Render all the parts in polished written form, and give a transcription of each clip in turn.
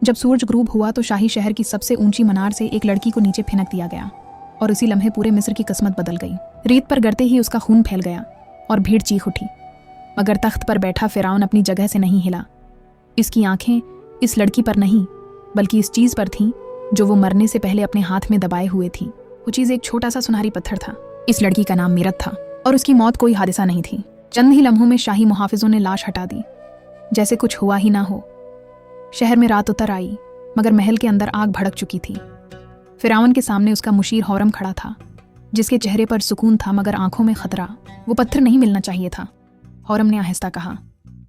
जब सूरज ग्रूब हुआ तो शाही शहर की सबसे ऊंची मनार से एक लड़की को नीचे फेंक दिया गया और उसी लम्हे पूरे मिस्र की किस्मत बदल गई। रेत पर गिरते ही उसका खून फैल गया और भीड़ चीख उठी, मगर तख्त पर बैठा फिरौन अपनी जगह से नहीं हिला। इसकी आंखें इस लड़की पर नहीं बल्कि इस चीज पर थीं जो वो मरने से पहले अपने हाथ में दबाए हुए थी। वो चीज एक छोटा सा सुनहरी पत्थर था। इस लड़की का नाम मीरत था और उसकी मौत कोई हादसा नहीं थी। चंद ही लम्हों में शाही मुहाफिजों ने लाश हटा दी, जैसे कुछ हुआ ही ना हो। शहर में रात उतर आई, मगर महल के अंदर आग भड़क चुकी थी। फिरौन के सामने उसका मुशीर हौरम खड़ा था, जिसके चेहरे पर सुकून था मगर आंखों में खतरा। वो पत्थर नहीं मिलना चाहिए था। हौरम ने आहिस्ता कहा,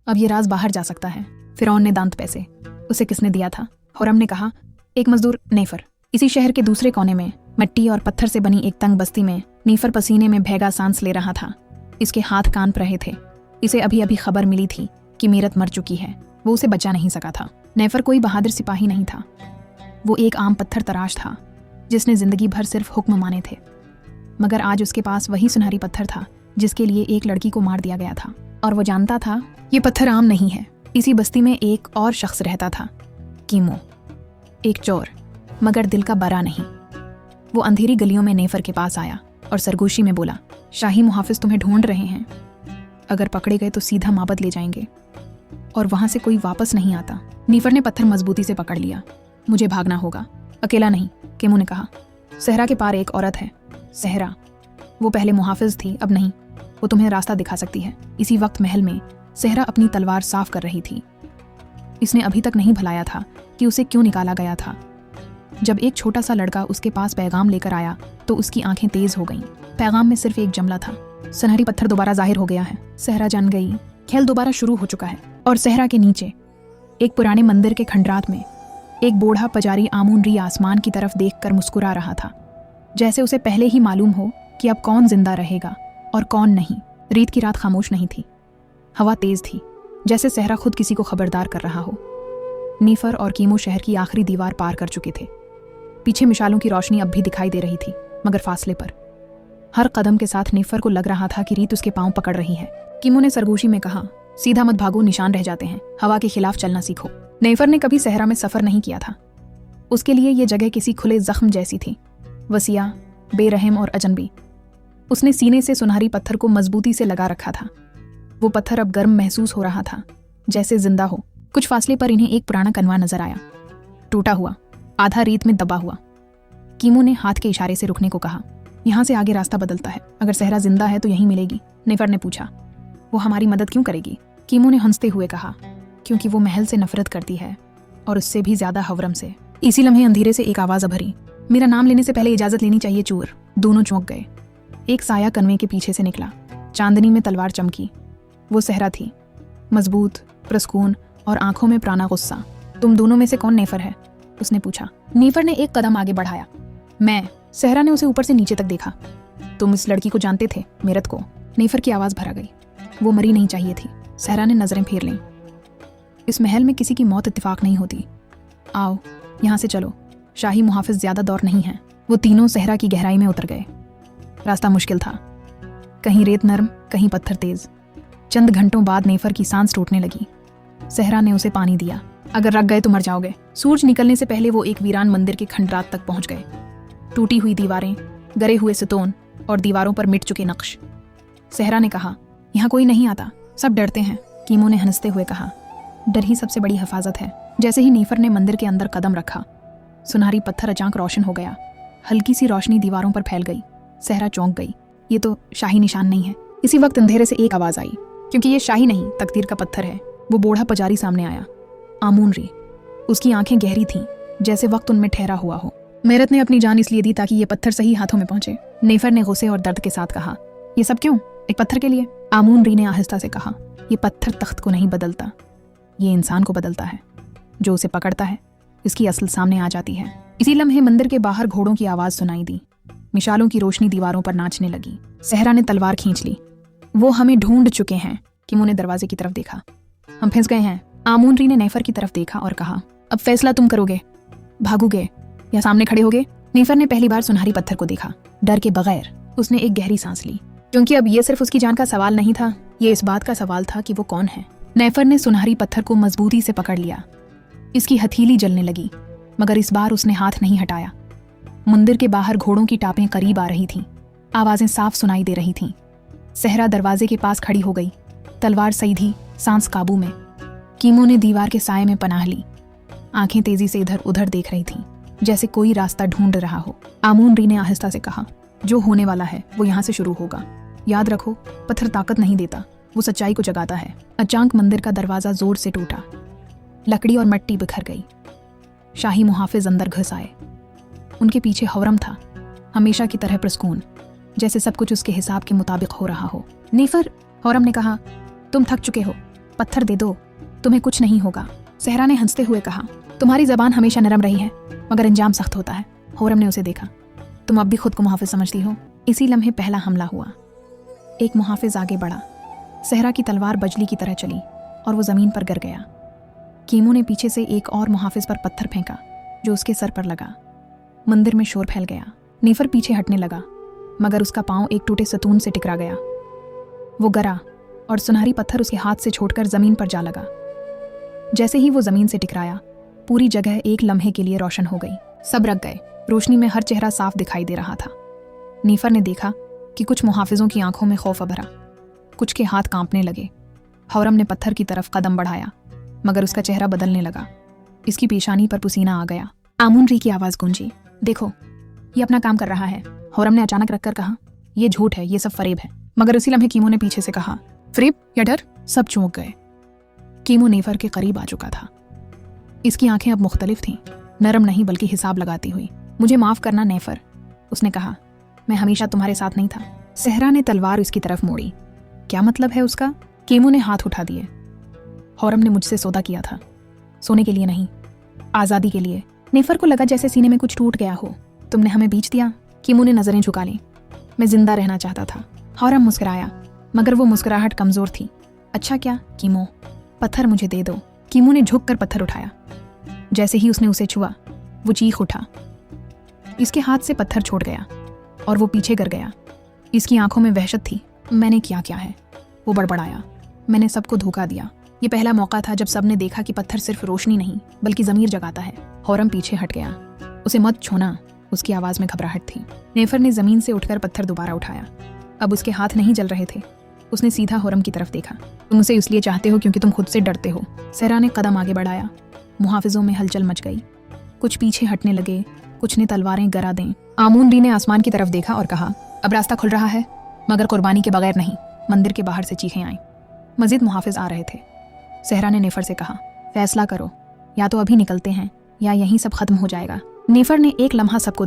अब ये राज बाहर जा सकता है। फिरौन ने दांत पैसे, उसे किसने दिया था? हौरम ने कहा, एक मजदूर नेफर। इसी शहर के दूसरे कोने में मिट्टी और पत्थर से बनी एक तंग बस्ती में नीफर पसीने में भैगा सांस ले रहा था। इसके हाथ कांप रहे थे। इसे अभी अभी खबर मिली थी कि मीरत मर चुकी है। वो उसे बचा नहीं सका था। नेफर कोई बहादुर सिपाही नहीं था। वो एक आम पत्थर तराश था जिसने जिंदगी भर सिर्फ हुक्म माने थे। मगर आज उसके पास वही सुनहरी पत्थर था जिसके लिए एक लड़की को मार दिया गया था। और वो जानता था ये पत्थर आम नहीं है। इसी बस्ती में एक और शख्स रहता था, कीमो, एक चोर, मगर दिल का बरा नहीं। वो अंधेरी गलियों में नेफर के पास आया और सरगोशी में बोला, शाही मुहाफिज तुम्हें ढूंढ रहे हैं। अगर पकड़े गए तो सीधा माबद ले जाएंगे और वहां से कोई वापस नहीं आता। नीफर ने पत्थर मजबूती से पकड़ लिया। मुझे भागना होगा, अकेला नहीं, केमो ने कहा। सहरा के पार एक औरत है। सहरा, वो पहले मुहाफिज थी, अब नहीं। वो तुम्हें रास्ता दिखा सकती है। इसी वक्त महल में सहरा अपनी तलवार साफ कर रही थी। इसने अभी तक नहीं भुलाया था कि उसे क्यों निकाला गया था। जब एक छोटा सा लड़का उसके पास पैगाम लेकर आया तो उसकी आंखें तेज हो गईं। पैगाम में सिर्फ एक जुमला था, सुनहरी पत्थर दोबारा जाहिर हो गया है। सहरा जान गई, खेल दोबारा शुरू हो चुका है। और सहरा के नीचे एक पुराने मंदिर के खंडरात में एक बूढ़ा पुजारी आमून री आसमान की तरफ देखकर मुस्कुरा रहा था, जैसे उसे पहले ही मालूम हो कि अब कौन जिंदा रहेगा और कौन नहीं। रीत की रात खामोश नहीं थी। हवा तेज थी, जैसे सहरा खुद किसी को खबरदार कर रहा हो। नीफर और कीमो शहर की आखिरी दीवार पार कर चुके थे। पीछे मिसालों की रोशनी अब भी दिखाई दे रही थी, मगर फासले पर। हर कदम के साथ नीफर को लग रहा था कि रीत उसके पांव पकड़ रही है। कीमो ने सरगोशी में कहा, सीधा मत भागो, निशान रह जाते हैं। हवा के खिलाफ चलना सीखो। नेफर ने कभी सहरा में सफर नहीं किया था। उसके लिए यह जगह किसी खुले जख्म जैसी थी, वसिया, बेरहम और अजनबी। उसने सीने से सुनहरी पत्थर को मजबूती से लगा रखा था। वो पत्थर अब गर्म महसूस हो रहा था, जैसे जिंदा हो। कुछ फासले पर इन्हें एक पुराना कनवा नजर आया, टूटा हुआ, आधा रेत में दबा हुआ। कीमो ने हाथ के इशारे से रुकने को कहा। यहाँ से आगे रास्ता बदलता है। अगर सहरा जिंदा है तो यहीं मिलेगी। नेफर ने पूछा, वो हमारी मदद क्यों करेगी? कीमो ने हंसते हुए कहा, क्योंकि वो महल से नफरत करती है और उससे भी ज्यादा हवरम से। इसी लम्हे अंधेरे से एक आवाज अभरी, मेरा नाम लेने से पहले इजाजत लेनी चाहिए चोर। दोनों चौंक गए। एक साया कनवे के पीछे से निकला। चांदनी में तलवार चमकी। वो सहरा थी, मजबूत, प्रस्कून और आंखों में पुराना गुस्सा। तुम दोनों में से कौन नेफर है? उसने पूछा। नीफर ने एक कदम आगे बढ़ाया। मैं। सहरा ने उसे ऊपर से नीचे तक देखा। तुम इस लड़की को जानते थे? मीरत को। नेफर की आवाज भरा गई। वो मरी नहीं चाहिए थी। सहरा ने नजरें फेर लीं। इस महल में किसी की मौत इत्तेफाक नहीं होती। आओ, यहाँ से चलो। शाही मुहाफिज ज्यादा दौर नहीं है। वो तीनों सहरा की गहराई में उतर गए। रास्ता मुश्किल था, कहीं रेत नरम, कहीं पत्थर तेज। चंद घंटों बाद नेफर की सांस टूटने लगी। सहरा ने उसे पानी दिया। अगर रख गए तो मर जाओगे। सूरज निकलने से पहले वो एक वीरान मंदिर के खंडरात तक पहुंच गए। टूटी हुई दीवारें, गरे हुए सितोन और दीवारों पर मिट चुके नक्श। सहरा ने कहा, यहाँ कोई नहीं आता, सब डरते हैं। कीमो ने हंसते हुए कहा, डर ही सबसे बड़ी हिफाजत है। जैसे ही नीफर ने मंदिर के अंदर कदम रखा, सुनहरी पत्थर अचानक रोशन हो गया। हल्की सी रोशनी दीवारों पर फैल गई। सहरा चौंक गई। ये तो शाही निशान नहीं है। इसी वक्त अंधेरे से एक आवाज आई, क्योंकि ये शाही नहीं, तकदीर का पत्थर है। वो बूढ़ा पुजारी सामने आया, आमून री। उसकी आंखें गहरी थीं, जैसे वक्त उनमें ठहरा हुआ हो। मीरत ने अपनी जान इसलिए दी ताकि ये पत्थर सही हाथों में पहुंचे। नेफर ने गुस्से और दर्द के साथ कहा, ये सब क्यों? एक पत्थर के लिए? आमून री ने आहिस्ता से कहा, ये पत्थर तख्त को नहीं बदलता, ये इंसान को बदलता है। जो उसे पकड़ता है, इसकी असल सामने आ जाती है। इसी लम्हे मंदिर के बाहर घोड़ों की आवाज सुनाई दी। मिशालों की रोशनी दीवारों पर नाचने लगी। सहरा ने तलवार खींच ली। वो हमें ढूंढ चुके हैं। कीमो ने दरवाजे की तरफ देखा। हम फंस गए हैं। आमून री ने नेफर की तरफ देखा और कहा, अब फैसला तुम करोगे, भागोगे या सामने खड़े होगे? नेफर ने पहली बार सुनहरी पत्थर को देखा, डर के बगैर। उसने एक गहरी सांस ली, क्योंकि अब ये सिर्फ उसकी जान का सवाल नहीं था, ये इस बात का सवाल था कि वो कौन है। नेफर ने सुनहरी पत्थर को मजबूती से पकड़ लिया। इसकी हथेली जलने लगी, मगर इस बार उसने हाथ नहीं हटाया। मंदिर के बाहर घोड़ों की टापें करीब आ रही थीं। आवाजें साफ सुनाई दे रही थीं। सहरा दरवाजे के पास खड़ी हो गई, तलवार सीधी, सांस काबू में। कीमो ने दीवार के साये में पनाह ली। आंखें तेजी से इधर उधर देख रही थीं, जैसे कोई रास्ता ढूंढ रहा हो। आमून री ने आहिस्ता से कहा, जो होने वाला है वो यहाँ से शुरू होगा। याद रखो, पत्थर ताकत नहीं देता, वो सच्चाई को जगाता है। अचानक मंदिर का दरवाजा जोर से टूटा। लकड़ी और मिट्टी बिखर गई। शाही मुहाफिज अंदर घुस आए। उनके पीछे हौरम था, हमेशा की तरह प्रसकून, जैसे सब कुछ उसके हिसाब के मुताबिक हो रहा हो। नेफर, हौरम ने कहा, तुम थक चुके हो, पत्थर दे दो, तुम्हें कुछ नहीं होगा। सहरा ने हंसते हुए कहा, तुम्हारी जबान हमेशा नरम रही है, मगर अंजाम सख्त होता है। हौरम ने उसे देखा, तुम अब भी खुद को मुहाफिज समझती हो। इसी लम्हे पहला हमला हुआ। एक मुहाफिज आगे बढ़ा। सहरा की तलवार बजली की तरह चली और वो जमीन पर गिर गया। कीमो ने पीछे से एक और मुहाफिज पर पत्थर फेंका, जो उसके सर पर लगा। मंदिर में शोर फैल गया। नेफर पीछे हटने लगा, मगर उसका पांव एक टूटे सतून से टकरा गया। वो गिरा और सुनहरी पत्थर उसके हाथ से छोड़कर जमीन पर जा लगा। जैसे ही वो जमीन से टकराया, पूरी जगह एक लम्हे के लिए रोशन हो गई। सब रख गए। रोशनी में हर चेहरा साफ दिखाई दे रहा था। नेफर ने देखा कि कुछ मुहाफिजों की आंखों में खौफ भरा, कुछ के हाथ कांपने लगे। हौरम ने पत्थर की तरफ कदम बढ़ाया, मगर उसका चेहरा बदलने लगा। इसकी पेशानी पर पसीना आ गया। आमून री की आवाज गूंजी, देखो, ये अपना काम कर रहा है। हौरम ने अचानक रखकर कहा, ये झूठ है, ये सब फरेब है। मगर उसी लम्हे कीमो ने पीछे से कहा, फरेब या डर? सब चौंक गए। कीमो नेफर के करीब आ चुका था। इसकी आंखें अब मुख्तलिफ थीं, नरम नहीं बल्कि हिसाब लगाती हुई। मुझे माफ करना नेफर, उसने कहा, मैं हमेशा तुम्हारे साथ नहीं था। सहरा ने तलवार उसकी तरफ मोड़ी। क्या मतलब है उसका? कीमो ने हाथ उठा दिए। हौरम ने मुझसे सौदा किया था, सोने के लिए नहीं, आज़ादी के लिए। नेफर को लगा जैसे सीने में कुछ टूट गया हो। तुमने हमें बेच दिया? कीमो ने नजरें झुका ली। मैं जिंदा रहना चाहता था। हौरम मुस्कुराया, मगर वो मुस्कुराहट कमजोर थी। अच्छा क्या कीमो, पत्थर मुझे दे दो। कीमो ने झुककर पत्थर उठाया। जैसे ही उसने उसे छुआ, वो चीख उठा। इसके हाथ से पत्थर छूट गया और वो पीछे गिर गया। इसकी आंखों में वहशत थी। मैंने क्या क्या है? वो बड़बड़ाया, मैंने सबको धोखा दिया। ये पहला मौका था जब सबने देखा कि पत्थर सिर्फ रोशनी नहीं बल्कि ज़मीर जगाता है। हौरम पीछे हट गया। उसे मत छूना, उसकी आवाज़ में घबराहट थी। नेफर ने ज़मीन से उठकर पत्थर दोबारा उठाया। अब उसके हाथ नहीं जल रहे थे। उसने सीधा हौरम की तरफ देखा। तुम उसे इसलिए चाहते हो क्योंकि तुम खुद से डरते हो। सहरा ने कदम आगे बढ़ाया। मुहाफिजों में हलचल मच गई। कुछ पीछे हटने लगे, कुछ ने तलवारें गरा दें। आमून री ने आसमान की तरफ देखा और कहा, अब रास्ता खुल रहा है, मगर कुर्बानी के बगैर नहीं। मंदिर के बाहर से चीखें आईं। मजीद मुहाफिज आ रहे थे। सहरा ने नेफर से कहा, फैसला करो, या तो अभी निकलते हैं या यहीं सब खत्म हो जाएगा। नेफर ने एक लम्हा सबको देखा।